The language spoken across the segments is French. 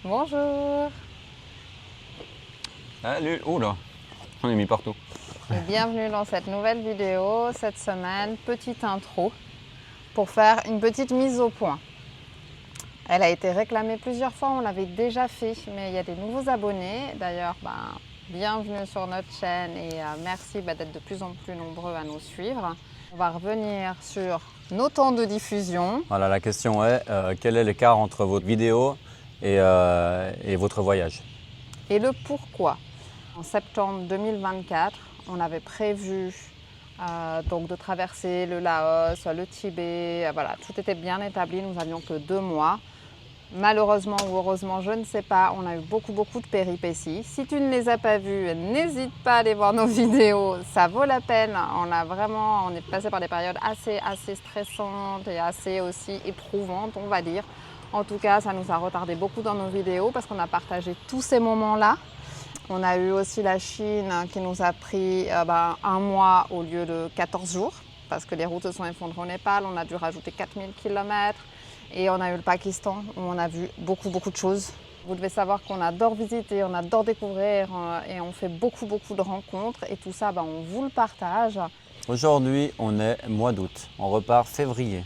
Bonjour Salut, oh là, on est mis partout. et bienvenue dans cette nouvelle vidéo. Cette semaine, petite intro pour faire une petite mise au point. Elle a été réclamée plusieurs fois, on l'avait déjà fait, mais il y a des nouveaux abonnés. D'ailleurs, bienvenue sur notre chaîne et merci d'être de plus en plus nombreux à nous suivre. On va revenir sur nos temps de diffusion. Voilà, la question est, quel est l'écart entre votre vidéo et votre voyage? Et le pourquoi. En septembre 2024, on avait prévu donc de traverser le Laos, le Tibet, voilà, tout était bien établi, nous n'avions que 2 mois. Malheureusement ou heureusement, je ne sais pas, on a eu beaucoup de péripéties. Si tu ne les as pas vues, n'hésite pas à aller voir nos vidéos, ça vaut la peine. On est passé par des périodes assez stressantes et assez aussi éprouvantes, on va dire. En tout cas, ça nous a retardé beaucoup dans nos vidéos parce qu'on a partagé tous ces moments-là. On a eu aussi la Chine qui nous a pris 1 mois au lieu de 14 jours parce que les routes se sont effondrées au Népal, on a dû rajouter 4000 km. Et on a eu le Pakistan où on a vu beaucoup de choses. Vous devez savoir qu'on adore visiter, on adore découvrir et on fait beaucoup de rencontres. Et tout ça, on vous le partage. Aujourd'hui, on est mois d'août, on repart février.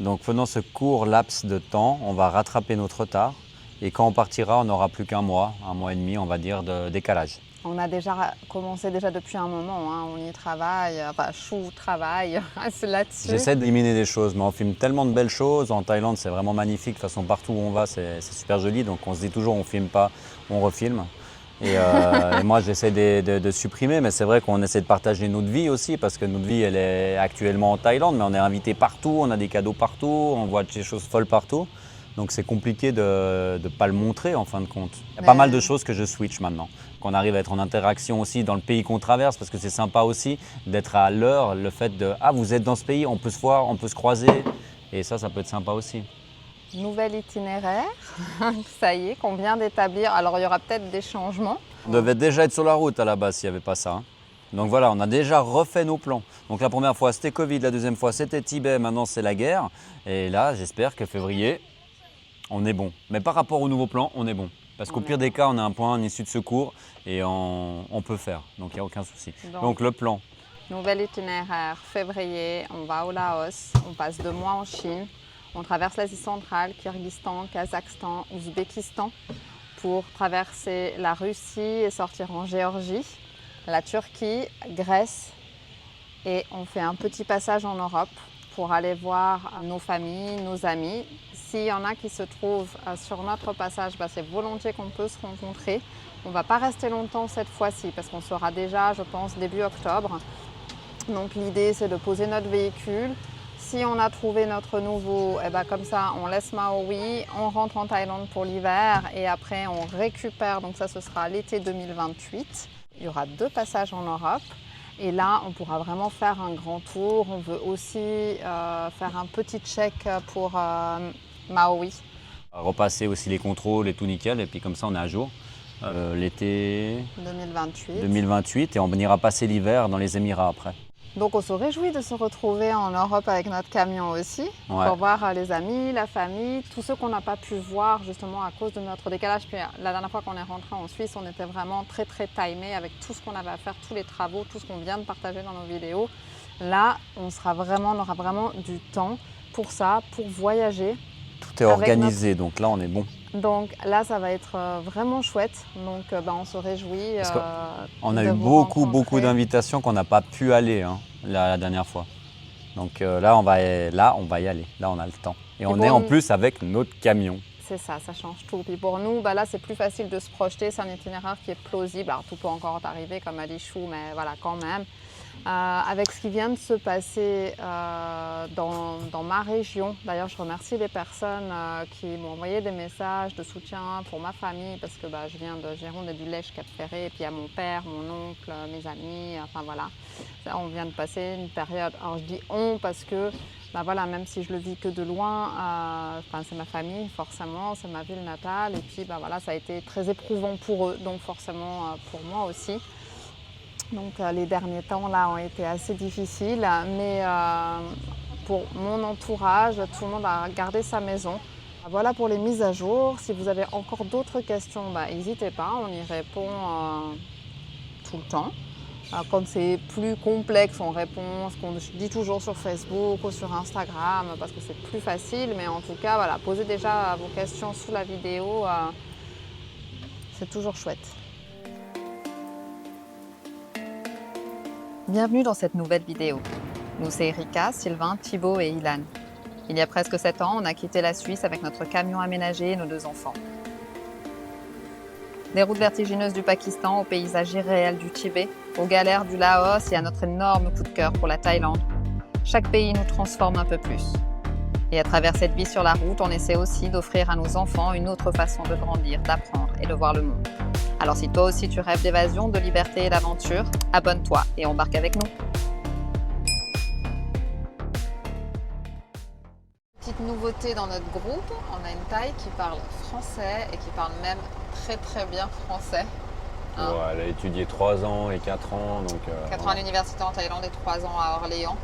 Donc pendant ce court laps de temps, on va rattraper notre retard. Et quand on partira, on n'aura plus qu'un mois et demi, on va dire, de décalage. On a déjà commencé depuis un moment, hein. On y travaille, Chou travaille là-dessus. J'essaie d'éliminer des choses, mais on filme tellement de belles choses. En Thaïlande, c'est vraiment magnifique. De toute façon, partout où on va, c'est super joli. Donc on se dit toujours, on ne filme pas, on refilme. Et moi, j'essaie de supprimer, mais c'est vrai qu'on essaie de partager notre vie aussi, parce que notre vie, elle est actuellement en Thaïlande, mais on est invité partout, on a des cadeaux partout, on voit des choses folles partout. Donc c'est compliqué de ne pas le montrer en fin de compte. Il y a pas mal de choses que je switch maintenant. Qu'on arrive à être en interaction aussi dans le pays qu'on traverse, parce que c'est sympa aussi d'être à l'heure, le fait de « Ah, vous êtes dans ce pays, on peut se voir, on peut se croiser ». Et ça peut être sympa aussi. Nouvel itinéraire, ça y est, qu'on vient d'établir. Alors il y aura peut-être des changements. On devait déjà être sur la route à la base s'il n'y avait pas ça. Donc voilà, on a déjà refait nos plans. Donc la première fois c'était Covid, la deuxième fois c'était Tibet, maintenant c'est la guerre. Et là, j'espère que février, on est bon. Mais par rapport au nouveau plan, on est bon. Parce qu'au pire des cas, on a un point, une issue de secours et on peut faire. Donc il n'y a aucun souci. Donc le plan. Nouvel itinéraire, février, on va au Laos, on passe 2 mois en Chine. On traverse l'Asie centrale, Kyrgyzstan, Kazakhstan, Ouzbékistan pour traverser la Russie et sortir en Géorgie, la Turquie, Grèce et on fait un petit passage en Europe pour aller voir nos familles, nos amis. S'il y en a qui se trouvent sur notre passage, c'est volontiers qu'on peut se rencontrer. On ne va pas rester longtemps cette fois-ci parce qu'on sera déjà, je pense, début octobre. Donc l'idée, c'est de poser notre véhicule. Si on a trouvé notre nouveau, comme ça, on laisse Maui, on rentre en Thaïlande pour l'hiver et après on récupère. Donc ça, ce sera l'été 2028. Il y aura 2 passages en Europe. Et là, on pourra vraiment faire un grand tour. On veut aussi faire un petit check pour Maui. Repasser aussi les contrôles et tout nickel. Et puis comme ça, on est à jour. L'été 2028 et on ira passer l'hiver dans les Émirats après. Donc on se réjouit de se retrouver en Europe avec notre camion aussi, pour voir les amis, la famille, tous ceux qu'on n'a pas pu voir justement à cause de notre décalage. Puis la dernière fois qu'on est rentré en Suisse, on était vraiment très timé avec tout ce qu'on avait à faire, tous les travaux, tout ce qu'on vient de partager dans nos vidéos. Là, on aura vraiment du temps pour ça, pour voyager. Tout est organisé, donc là on est bon. Donc là, ça va être vraiment chouette. Donc on se réjouit. On a eu beaucoup d'invitations qu'on n'a pas pu aller la dernière fois. Donc là, on va y aller. Là, on a le temps. Et on est en plus avec notre camion. C'est ça change tout. Puis pour nous, là, c'est plus facile de se projeter. C'est un itinéraire qui est plausible. Alors tout peut encore arriver, comme a dit Chou, mais voilà, quand même. Avec ce qui vient de se passer dans ma région. D'ailleurs, je remercie les personnes qui m'ont envoyé des messages de soutien pour ma famille parce que je viens de Gironde et du Lèche, Cap-Ferré, et puis il y a mon père, mon oncle, mes amis, enfin voilà. Ça, on vient de passer une période. Alors je dis on parce que même si je le vis que de loin, c'est ma famille forcément, c'est ma ville natale et puis ça a été très éprouvant pour eux, donc forcément pour moi aussi. Donc les derniers temps là ont été assez difficiles, mais pour mon entourage, tout le monde a gardé sa maison. Voilà pour les mises à jour. Si vous avez encore d'autres questions, n'hésitez pas, on y répond tout le temps. Quand c'est plus complexe, on répond ce qu'on dit toujours sur Facebook ou sur Instagram parce que c'est plus facile. Mais en tout cas, voilà, posez déjà vos questions sous la vidéo. C'est toujours chouette. Bienvenue dans cette nouvelle vidéo. Nous, c'est Erika, Sylvain, Thibaut et Ilan. Il y a presque 7 ans, on a quitté la Suisse avec notre camion aménagé et nos 2 enfants. Des routes vertigineuses du Pakistan aux paysages irréels du Tibet, aux galères du Laos et à notre énorme coup de cœur pour la Thaïlande. Chaque pays nous transforme un peu plus. Et à travers cette vie sur la route, on essaie aussi d'offrir à nos enfants une autre façon de grandir, d'apprendre et de voir le monde. Alors si toi aussi tu rêves d'évasion, de liberté et d'aventure, abonne-toi et embarque avec nous. Petite nouveauté dans notre groupe, on a une Thaï qui parle français et qui parle même très bien français. Ouais, elle a étudié 3 ans et 4 ans. Donc, 4 ans à l'université en Thaïlande et 3 ans à Orléans.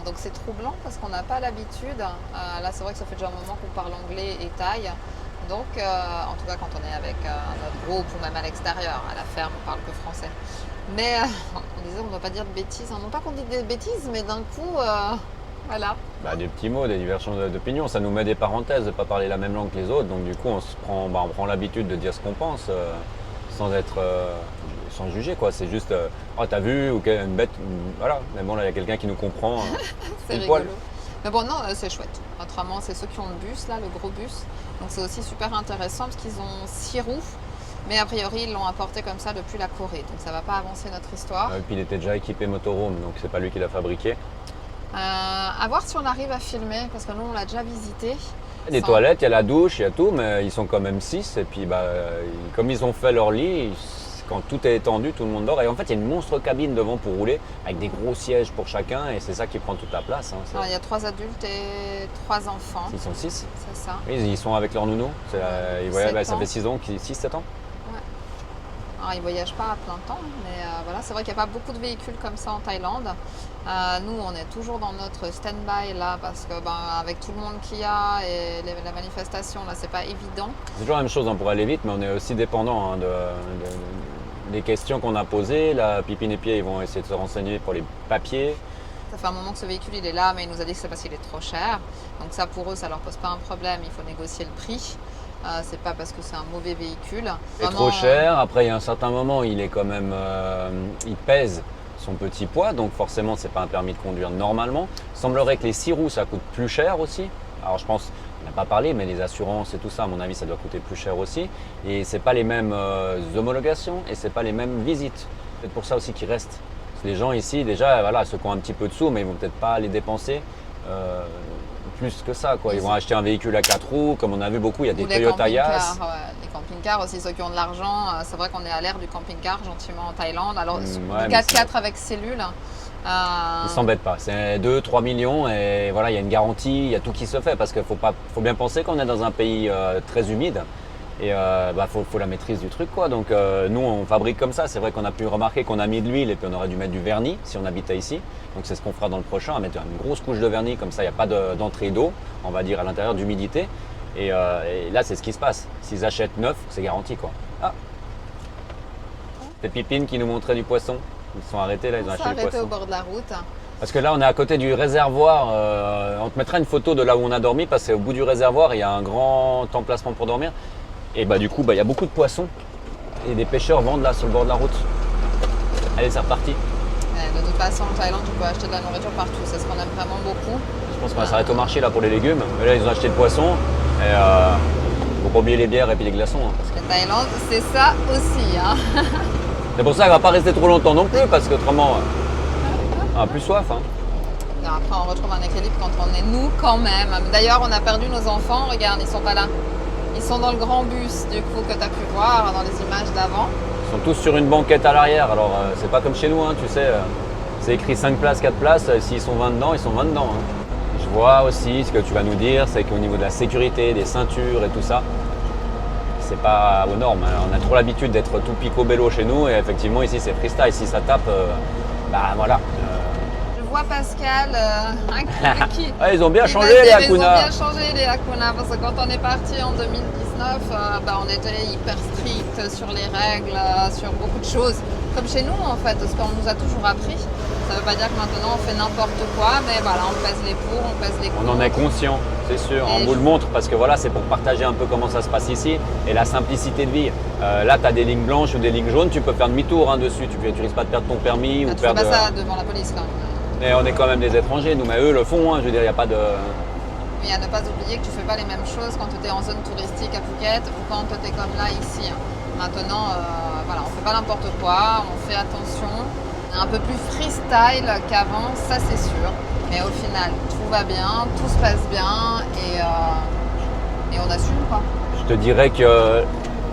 Donc c'est troublant parce qu'on n'a pas l'habitude. Là c'est vrai que ça fait déjà un moment qu'on parle anglais et thaï. Donc en tout cas quand on est avec notre groupe ou même à l'extérieur, à la ferme, on parle que français. Mais on disait on ne doit pas dire de bêtises. Non pas qu'on dit des bêtises, mais d'un coup, voilà. Des petits mots, des diversions d'opinion, ça nous met des parenthèses de ne pas parler la même langue que les autres. Donc du coup on prend l'habitude de dire ce qu'on pense sans juger quoi. C'est juste oh t'as vu ou une bête, voilà. Mais bon là il y a quelqu'un qui nous comprend. C'est rigolo. Mais bon non c'est chouette. Autrement c'est ceux qui ont le bus là, le gros bus. Donc c'est aussi super intéressant parce qu'ils ont 6 roues. Mais a priori ils l'ont apporté comme ça depuis la Corée. Donc ça ne va pas avancer notre histoire. Et puis il était déjà équipé motorhome, donc c'est pas lui qui l'a fabriqué. À voir si on arrive à filmer parce que nous on l'a déjà visité. Il y a des toilettes, il y a la douche, il y a tout, mais ils sont quand même 6 et puis comme ils ont fait leur lit, quand tout est étendu, tout le monde dort. Et en fait il y a une monstre cabine devant pour rouler avec des gros sièges pour chacun et c'est ça qui prend toute la place. Alors, il y a 3 adultes et 3 enfants. Ils sont 6. C'est ça. Oui, ils sont avec leur nounou. Ça fait 6 ans, 6-7 ans. Alors, ils ne voyagent pas à plein temps, mais voilà, c'est vrai qu'il n'y a pas beaucoup de véhicules comme ça en Thaïlande. Nous, on est toujours dans notre stand-by là, parce que avec tout le monde qu'il y a et la manifestation, là, c'est pas évident. C'est toujours la même chose pour aller vite, mais on est aussi dépendant des questions qu'on a posées. La Pipine et Pied, ils vont essayer de se renseigner pour les papiers. Ça fait un moment que ce véhicule il est là, mais il nous a dit que c'est parce qu'il est trop cher. Donc ça, pour eux, ça leur pose pas un problème. Il faut négocier le prix. C'est pas parce que c'est un mauvais véhicule. C'est trop cher. Après, il y a un certain moment, il est quand même, il pèse son petit poids, donc forcément, c'est pas un permis de conduire normalement. Il semblerait que les 6 roues, ça coûte plus cher aussi. Alors, je pense, on n'a pas parlé, mais les assurances et tout ça, à mon avis, ça doit coûter plus cher aussi. Et c'est pas les mêmes homologations et c'est pas les mêmes visites. C'est pour ça aussi qu'ils restent. Parce que les gens ici, déjà, voilà, ceux qui ont un petit peu de sous, mais ils vont peut-être pas les dépenser. Plus que ça, quoi. Ils vont acheter un véhicule à 4 roues, comme on a vu beaucoup, il y a des Toyota Yaris. Les camping-cars aussi, ceux qui ont de l'argent, c'est vrai qu'on est à l'ère du camping-car gentiment en Thaïlande. Alors, du 4x4 avec cellule. Ils ne s'embêtent pas, c'est 2-3 millions et voilà, il y a une garantie, il y a tout qui se fait parce qu'il faut bien penser qu'on est dans un pays très humide et faut la maîtrise du truc quoi. Donc nous on fabrique comme ça, c'est vrai qu'on a pu remarquer qu'on a mis de l'huile et puis on aurait dû mettre du vernis si on habitait ici. Donc c'est ce qu'on fera dans le prochain, on va mettre une grosse couche de vernis comme ça il n'y a pas d'entrée d'eau, on va dire à l'intérieur d'humidité et là c'est ce qui se passe. S'ils achètent neuf, c'est garanti quoi. Ah, c'est Pipine qui nous montrait du poisson. Ils sont arrêtés là, ils ont acheté le poisson. Au bord de la route. Parce que là, on est à côté du réservoir. On te mettra une photo de là où on a dormi parce qu'au bout du réservoir, il y a un grand emplacement pour dormir. Et du coup, il y a beaucoup de poissons. Et des pêcheurs vendent là sur le bord de la route. Allez, c'est reparti. De toute façon, en Thaïlande, tu peux acheter de la nourriture partout. C'est ce qu'on aime vraiment beaucoup. Je pense qu'on va s'arrêter au marché là pour les légumes. Mais là, ils ont acheté le poisson. Et faut pas oublier les bières et puis les glaçons. Parce que Thaïlande, c'est ça aussi. C'est pour ça qu'elle va pas rester trop longtemps non plus, parce qu'autrement, on a plus soif. Après, on retrouve un équilibre quand on est nous quand même. D'ailleurs, on a perdu nos enfants. Regarde, ils sont pas là. Ils sont dans le grand bus, du coup, que tu as pu voir dans les images d'avant. Ils sont tous sur une banquette à l'arrière. Alors, c'est pas comme chez nous, tu sais. C'est écrit 5 places, 4 places. S'ils sont 20 dedans, ils sont 20 dedans. Je vois aussi ce que tu vas nous dire, c'est qu'au niveau de la sécurité, des ceintures et tout ça, c'est pas aux normes. On a trop l'habitude d'être tout picobello chez nous et effectivement ici c'est freestyle. Si ça tape, voilà. Je vois Pascal, qui Ouais, ils ont bien qui changé va se les dire, ils ont Hakuna. bien changé les Hakuna, parce que quand on est parti en 2019, on était hyper strict sur les règles, sur beaucoup de choses. Comme chez nous en fait, parce qu'on nous a toujours appris. Ça ne veut pas dire que maintenant on fait n'importe quoi, mais voilà, on pèse les pour, on pèse les contre. On en est conscient, c'est sûr. On vous le montre parce que voilà, c'est pour partager un peu comment ça se passe ici et la simplicité de vie. Là, tu as des lignes blanches ou des lignes jaunes, tu peux faire demi-tour dessus. Tu risques pas de perdre ton permis ou Tu fais perdre. pas ça devant la police quand même. Mais on est quand même des étrangers, nous, mais eux le font. Je veux dire, il n'y a pas de. Mais à ne pas oublier que tu fais pas les mêmes choses quand tu es en zone touristique à Phuket ou quand tu es comme là ici. Maintenant, voilà, on fait pas n'importe quoi, on fait attention. On est un peu plus freestyle qu'avant, ça c'est sûr. Mais au final, tout va bien, tout se passe bien et on assume quoi. Je te dirais que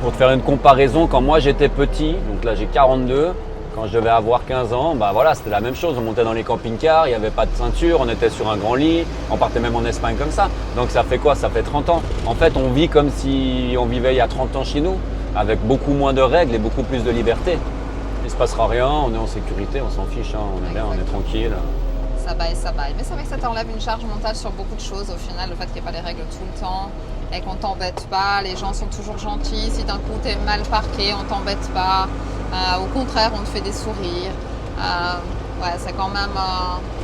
pour te faire une comparaison, quand moi j'étais petit, donc là j'ai 42, quand je devais avoir 15 ans, voilà, c'était la même chose. On montait dans les camping-cars, il n'y avait pas de ceinture, on était sur un grand lit, on partait même en Espagne comme ça. Donc ça fait quoi? Ça fait 30 ans. En fait, on vit comme si on vivait il y a 30 ans chez nous, avec beaucoup moins de règles et beaucoup plus de liberté. Il ne se passera rien, on est en sécurité, on s'en fiche, on est bien, on est tranquille. Ça baille, ça baille. Mais c'est vrai que ça t'enlève une charge mentale sur beaucoup de choses au final, le fait qu'il n'y ait pas les règles tout le temps et qu'on t'embête pas, les gens sont toujours gentils, si d'un coup t'es mal parqué, on t'embête pas, au contraire on te fait des sourires. Ouais, c'est quand même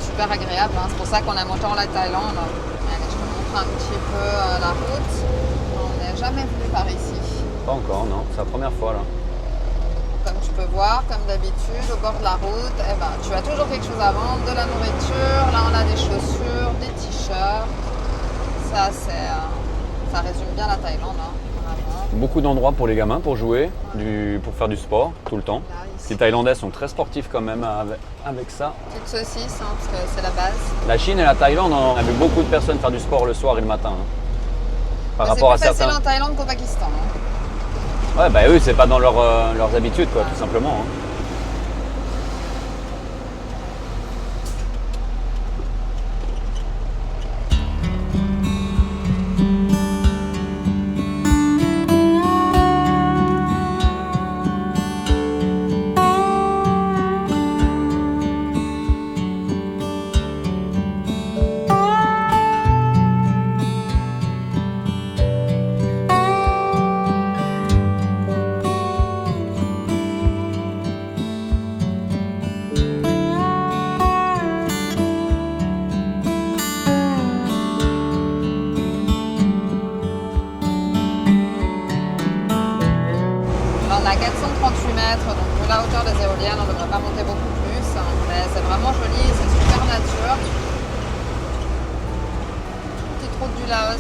super agréable, hein. C'est pour ça qu'on aime autant la Thaïlande. Allez, je te montre un petit peu la route. On n'est jamais venu par ici. Pas encore, non, c'est la première fois là. Comme tu peux voir, comme d'habitude, au bord de la route, tu as toujours quelque chose à vendre, de la nourriture. Là, on a des chaussures, des t-shirts. Ça résume bien la Thaïlande, hein, vraiment. Beaucoup d'endroits pour les gamins pour jouer, pour faire du sport tout le temps. Là, ici, Les Thaïlandais sont très sportifs quand même avec ça. petite saucisse, hein, parce que c'est la base. La Chine et la Thaïlande, on a vu beaucoup de personnes faire du sport le soir et le matin. Par rapport à C'est plus certains. facile en Thaïlande qu'au Pakistan. Hein. Ouais, eux, c'est pas dans leurs habitudes, quoi, tout simplement. Hein. Là, on a 438 mètres, donc vu la hauteur des éoliennes, on ne devrait pas monter beaucoup plus. Mais c'est vraiment joli, c'est super nature. Petite route du Laos.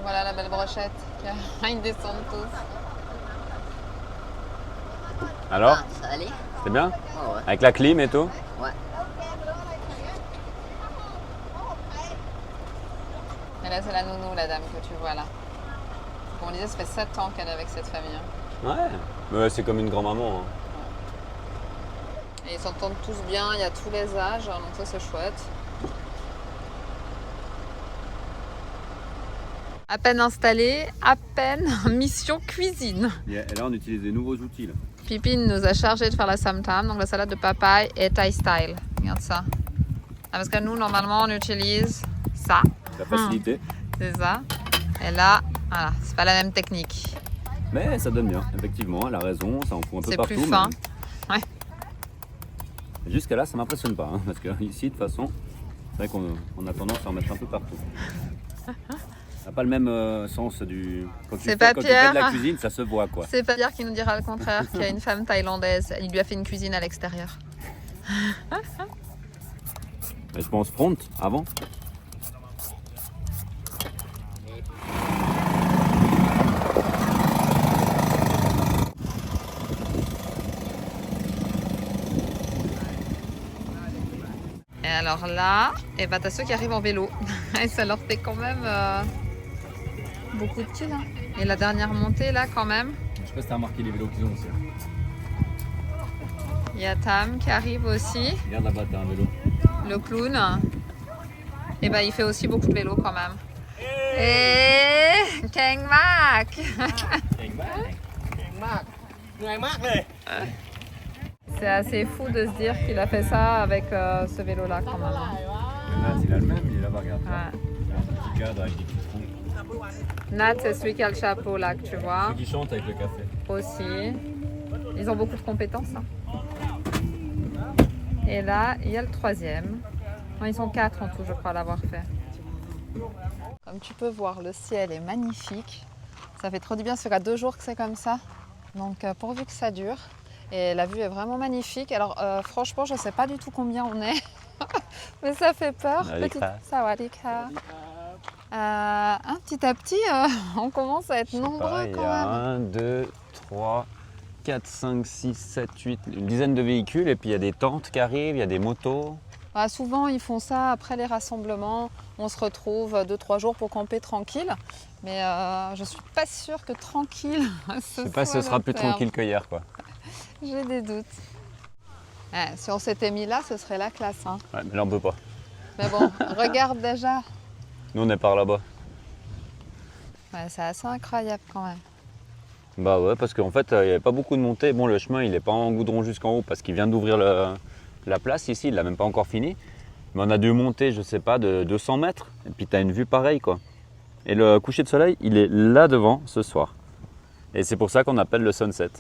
Voilà la belle brochette ils descendent tous. Alors, Ça allait? c'est bien? Ouais. Avec la clim et tout? Ouais. Et là c'est la nounou, la dame que tu vois là. Comme on disait, ça fait 7 ans qu'elle est avec cette famille. Hein. Ouais. Mais c'est comme une grand-maman. Hein. Et ils s'entendent tous bien, il y a tous les âges, donc ça c'est chouette. À peine installé, à peine mission cuisine. Et là, on utilise des nouveaux outils. Là. Pipine nous a chargé de faire la samtam, donc la salade de papaye et Thai style. Regarde ça. Parce que nous, normalement, on utilise ça. La facilité. C'est ça. Et là, voilà, c'est pas la même technique. Mais ça donne bien, effectivement, elle a raison, ça en fout un peu C'est partout. plus fin. Ouais. Jusqu'à là, ça m'impressionne pas, hein, parce que ici, de toute façon, c'est vrai qu'on a tendance à en mettre un peu partout. Ça n'a pas le même sens du. Quand tu C'est fais, pas quand tu fais de la Pierre. cuisine, ça se voit quoi. C'est pas Pierre qui nous dira le contraire, qu'il y a une femme thaïlandaise. Il lui a fait une cuisine à l'extérieur. Mais je pense front avant. alors là, eh ben, t'as ceux qui arrivent en vélo. Et ça leur fait quand même beaucoup de kills. Hein. Et la dernière montée là quand même. Je sais pas si t'as remarqué les vélos qu'ils ont aussi. Il y a Tam qui arrive aussi. Regarde là-bas, t'as un vélo. Le clown. Et ben il fait aussi beaucoup de vélo quand même. Et Keng Mak. C'est assez fou de se dire qu'il a fait ça avec ce vélo là quand même. Il a le même, il est là-bas, regarde. Ouais. Il a un petit cadre avec des petits troncs. Nat, c'est celui qui a le chapeau là que tu vois. Ceux qui chantent avec le café. Aussi. Ils ont beaucoup de compétences. Hein. Et là, il y a le troisième. Non, ils sont 4 en tout, je crois, à l'avoir fait. Comme tu peux voir, le ciel est magnifique. Ça fait trop du bien, ça fait 2 jours que c'est comme ça. Donc, pourvu que ça dure. Et la vue est vraiment magnifique. Alors, franchement, je ne sais pas du tout combien on est. Mais ça fait peur. Sawadika. Petit à petit, on commence à être nombreux quand même. 1, 2, 3, 4, 5, 6, 7, 8, une dizaine de véhicules. Et puis il y a des tentes qui arrivent, il y a des motos. Souvent, ils font ça après les rassemblements. On se retrouve 2-3 jours pour camper tranquille. Mais je ne suis pas sûre que tranquille. Je sais pas si ce sera plus tranquille que hier, quoi. J'ai des doutes. Si on s'était mis là, ce serait la classe. Hein. Ouais, mais là, on peut pas. Mais bon, regarde déjà. Nous, on est par là-bas. Ouais, c'est assez incroyable quand même. Bah ouais, parce qu'en fait, il n'y avait pas beaucoup de montées. Bon, le chemin, il n'est pas en goudron jusqu'en haut parce qu'il vient d'ouvrir la place ici. Il l'a même pas encore fini. Mais on a dû monter, je sais pas, de 200 mètres. Et puis, tu as une vue pareille, quoi. Et le coucher de soleil, il est là devant ce soir. Et c'est pour ça qu'on appelle le sunset.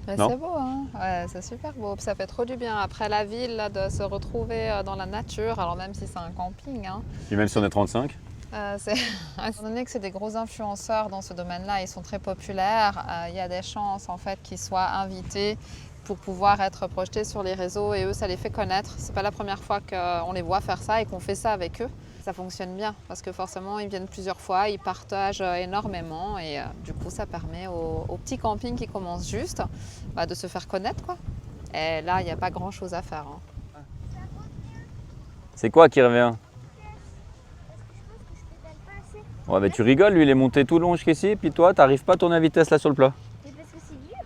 C'est beau, hein, ouais, c'est super beau. Puis ça fait trop du bien après la ville là, de se retrouver dans la nature, alors même si c'est un camping. Hein. Et même si on est 35. Étant donné que c'est des gros influenceurs dans ce domaine-là, ils sont très populaires, il y a des chances en fait qu'ils soient invités pour pouvoir être projetés sur les réseaux et eux, ça les fait connaître. C'est pas la première fois qu'on les voit faire ça et qu'on fait ça avec eux. Ça fonctionne bien parce que forcément, ils viennent plusieurs fois, ils partagent énormément et du coup, ça permet aux petits campings qui commencent juste de se faire connaître, quoi. Et là, il n'y a pas grand-chose à faire. Hein. C'est quoi qui revient? Ouais, mais tu rigoles, lui il est monté tout long jusqu'ici, puis toi t'arrives pas à tourner à vitesse là sur le plat. Mais parce que c'est dur.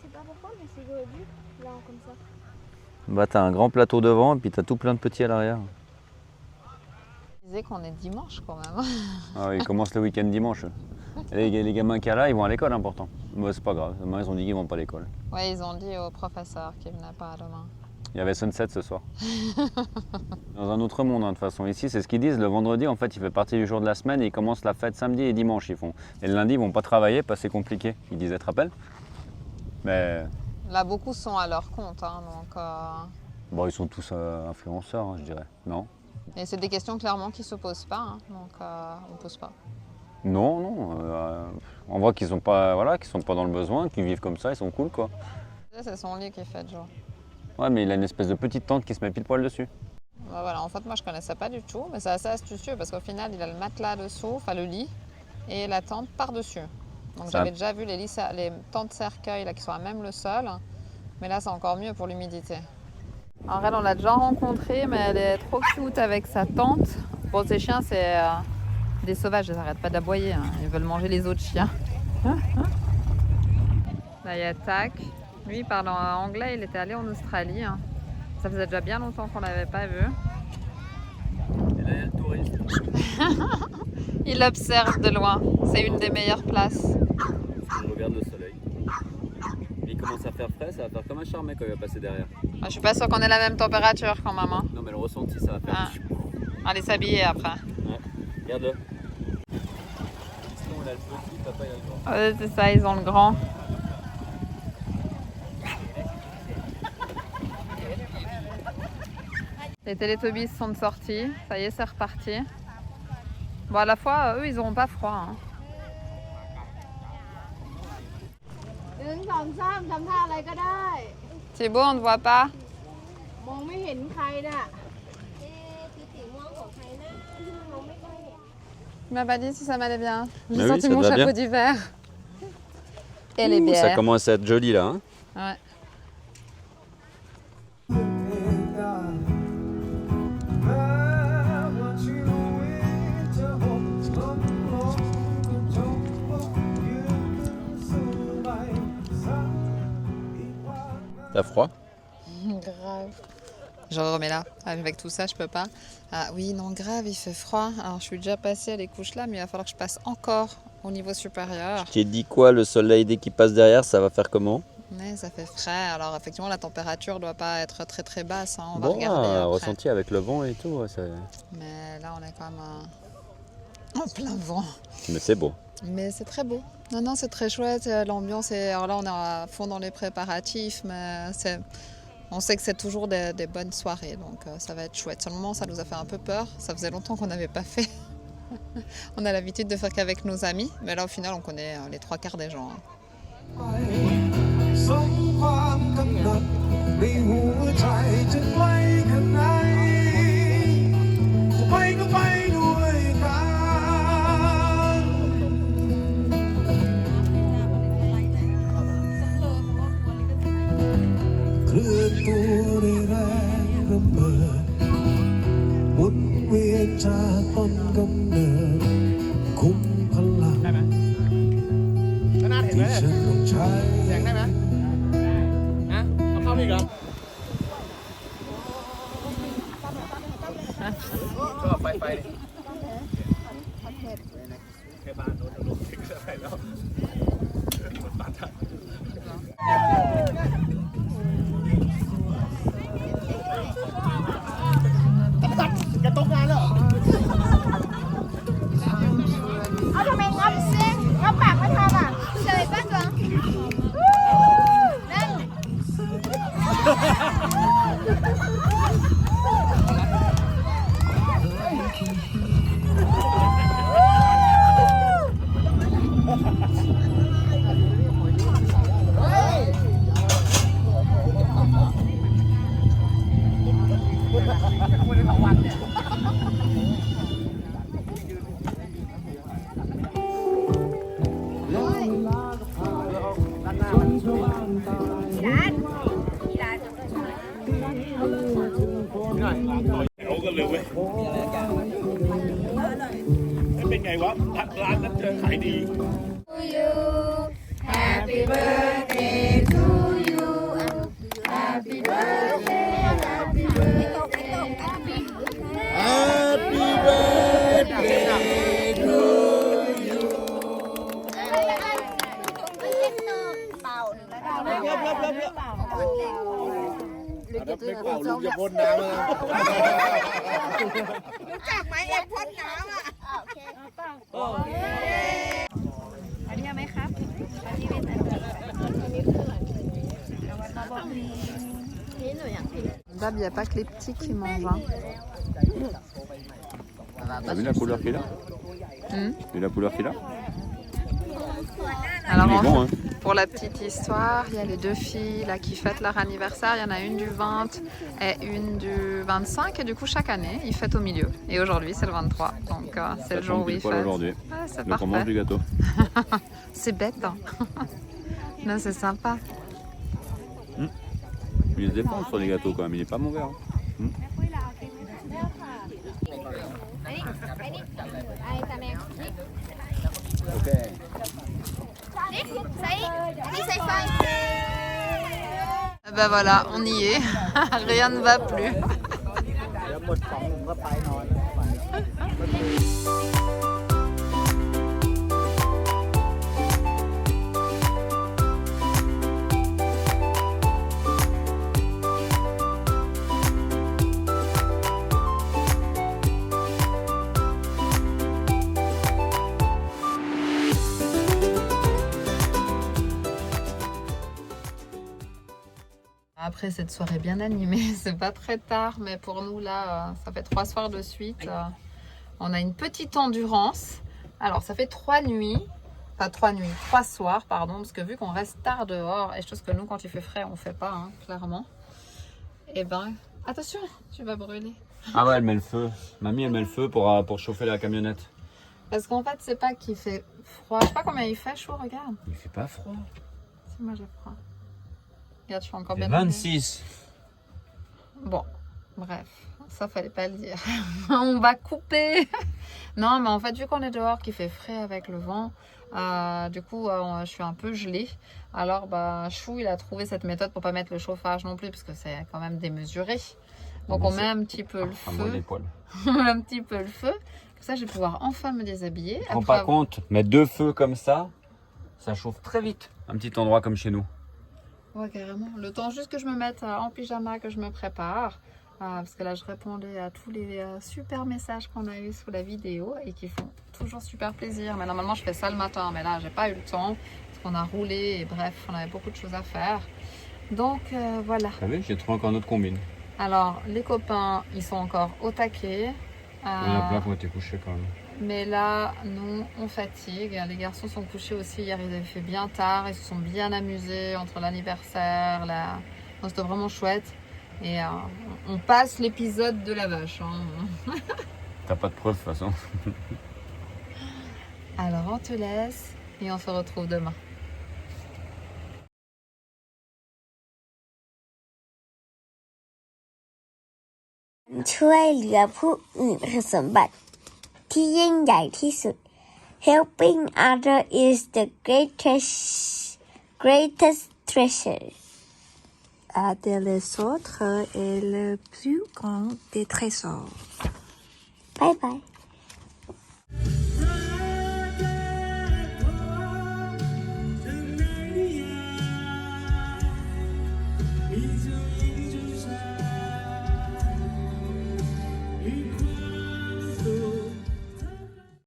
C'est pas pourquoi, mais c'est dur là comme ça. Bah t'as un grand plateau devant et puis t'as tout plein de petits à l'arrière. Je disais qu'on est dimanche quand même. Ah oui, ils commencent le week-end dimanche. Et les gamins qui sont là, ils vont à l'école, hein, pourtant. Bah, c'est pas grave, demain ils ont dit qu'ils vont pas à l'école. Ouais, ils ont dit aux professeurs qu'ils venaient pas demain. Il y avait sunset ce soir. Dans un autre monde, hein, de toute façon. Ici, c'est ce qu'ils disent. Le vendredi, en fait, il fait partie du jour de la semaine et ils commencent la fête samedi et dimanche. Ils font. Et le lundi, ils vont pas travailler parce que c'est compliqué. Ils disaient, tu te rappelles? Mais Là, beaucoup sont à leur compte, hein, donc. bon, ils sont tous influenceurs, hein, je dirais. Non? Et c'est des questions clairement qui se posent pas, hein, donc on pose pas. Non, non. On voit qu'ils sont pas, voilà, qu'ils sont pas dans le besoin, qu'ils vivent comme ça, ils sont cool, quoi. C'est son lit qui fait jour. Ouais, mais il a une espèce de petite tente qui se met pile poil dessus. Bah voilà, en fait, moi je connaissais pas du tout, mais c'est assez astucieux parce qu'au final, il a le matelas dessous, enfin le lit, et la tente par-dessus. Donc j'avais déjà vu les tentes cercueils là, qui sont à même le sol, mais là c'est encore mieux pour l'humidité. En vrai, on l'a déjà rencontrée, mais elle est trop cute avec sa tente. Bon, ces chiens, c'est des sauvages, ils n'arrêtent pas d'aboyer, hein. Ils veulent manger les autres chiens. Là, il y a Tac. Lui, il parle en anglais, il était allé en Australie. Hein. Ça faisait déjà bien longtemps qu'on ne l'avait pas vu. Et là, il y a le touriste. Il observe de loin. C'est une des meilleures places. Il regarde le soleil. Et il commence à faire frais, ça va faire comme un charmet quand il va passer derrière. Je suis pas sûre qu'on ait la même température quand même. Hein. Non, mais le ressenti, ça va faire. Allez s'habiller après. Ouais, regarde-le. Sinon, on a le petit, papa, il a le grand. Ouais, c'est ça, ils ont le grand. Les Télétobies sont sortis, ça y est, c'est reparti. Bon, à la fois, eux, ils n'auront pas froid. Hein. Thibaut, on ne te voit pas. Tu m'as pas dit si ça m'allait bien. J'ai senti mon chapeau d'hiver. Et les bières. Ça commence à être joli là. Hein ouais. T'as froid? Grave. Je remets là. Avec tout ça, je peux pas. Ah oui, non, grave, il fait froid. Alors, je suis déjà passée à les couches là, mais il va falloir que je passe encore au niveau supérieur. Je t'ai dit quoi, le soleil dès qu'il passe derrière, ça va faire comment? Mais ça fait frais. Alors, effectivement, la température doit pas être très très basse. Hein. On va Bon, regarder après. ressenti avec le vent et tout. Mais là, on est quand même en plein vent. Mais c'est beau. Mais c'est très beau. Non, non, c'est très chouette. L'ambiance est. Alors là, on est à fond dans les préparatifs, mais on sait que c'est toujours des bonnes soirées, donc ça va être chouette. Seulement, ça nous a fait un peu peur. Ça faisait longtemps qu'on n'avait pas fait. On a l'habitude de faire qu'avec nos amis, mais là, au final, on connaît les 3/4 des gens. Hein. สมความกำหนดในหัวใจจะไกลแค่ไหนจะไปก็ไปด้วยกันเคลื่อนตัวในแรงระเบิดหมุนเวียนจากต้นกำเนิดคุ้มพลังที่ฉันต้องใช้ เอาทำไมงับเส้นงับปากไม่ทำอ่ะเฉยป่ะตัวนั่น เขาก็เลยเว้ยมันเป็นไงวะร้านนั้นเจอขายดี Happy birthday to you Happy birthday Happy birthday Happy birthday to you เป่าหนึ่งแล้ว ไม่เป่าลุงจะพ่นน้ำแล้ว รู้จักไหมเอ็มพ่นน้ำอ่ะโอเคอันนี้ไหมครับอันนี้เป็นอันนี้คือนี่หนูอยากกิน Dab, il n'y a pas que les petits qui mangent. Hein. T'as vu la couleur qu'il a? Et la couleur qu'il a? Alors, Il est bon, hein? pour la petite histoire, il y a les deux filles là, qui fêtent leur anniversaire. Il y en a une du 20 et une du 25. Et du coup, chaque année, ils fêtent au milieu. Et aujourd'hui, c'est le 23. Donc, c'est le jour où ils fêtent. Aujourd'hui. Ouais, c'est Donc on mange du parfait. gâteau. C'est bête. Hein. Non, c'est sympa. Il se défend sur les gâteaux quand même, il est pas mauvais. Hein. ไอ้ตาแมงนี่ใส่นี่ใส่ไฟ Ben voilà, on y est. Rien ne va plus. Après cette soirée bien animée, c'est pas très tard, mais pour nous là, ça fait 3 soirs de suite. On a une petite endurance. Alors ça fait 3 nuits, enfin 3 soirs, pardon, parce que vu qu'on reste tard dehors, et chose que nous quand il fait frais on fait pas, hein, clairement. Et ben, attention, tu vas brûler. Ah ouais, elle met le feu. Mamie, elle met le feu pour chauffer la camionnette. Parce qu'en fait, c'est pas qu'il fait froid. Je sais pas combien il fait chaud, regarde. Il fait pas froid. Si, moi je le prends. Regarde, je suis encore Il fait bien. 26. Bon, bref, ça fallait pas le dire. On va couper. Non, mais en fait, vu qu'on est dehors, qu'il fait frais avec le vent, du coup, je suis un peu gelée. Alors, Chou, il a trouvé cette méthode pour pas mettre le chauffage non plus, parce que c'est quand même démesuré. Donc, on met un petit peu le feu. On met un petit peu le feu. Comme ça, je vais pouvoir enfin me déshabiller. Tu te rends pas compte, mettre 2 feux comme ça chauffe très vite. Un petit endroit comme chez nous. Ouais, carrément. Le temps juste que je me mette en pyjama, que je me prépare. Parce que là, je répondais à tous les super messages qu'on a eu sous la vidéo et qui font toujours super plaisir. Mais normalement, je fais ça le matin. Mais là, j'ai pas eu le temps parce qu'on a roulé et bref, on avait beaucoup de choses à faire. Donc, voilà. T'as vu, j'ai trouvé encore notre combine. Alors, les copains, ils sont encore au taquet. Il y en a plein qui ont été couchés quand même. Mais là, nous, on fatigue. Les garçons sont couchés aussi. Hier, ils avaient fait bien tard. Ils se sont bien amusés entre l'anniversaire. Non, c'était vraiment chouette. Et on passe l'épisode de la vache. Hein. T'as pas de preuve de toute façon. Alors, on te laisse et on se retrouve demain. ช่วยเหลือผู้อื่นคือสมบัติที่ยิ่งใหญ่ที่สุด Helping others is the greatest treasure. Aider les autres est le plus grand des trésors. Bye bye.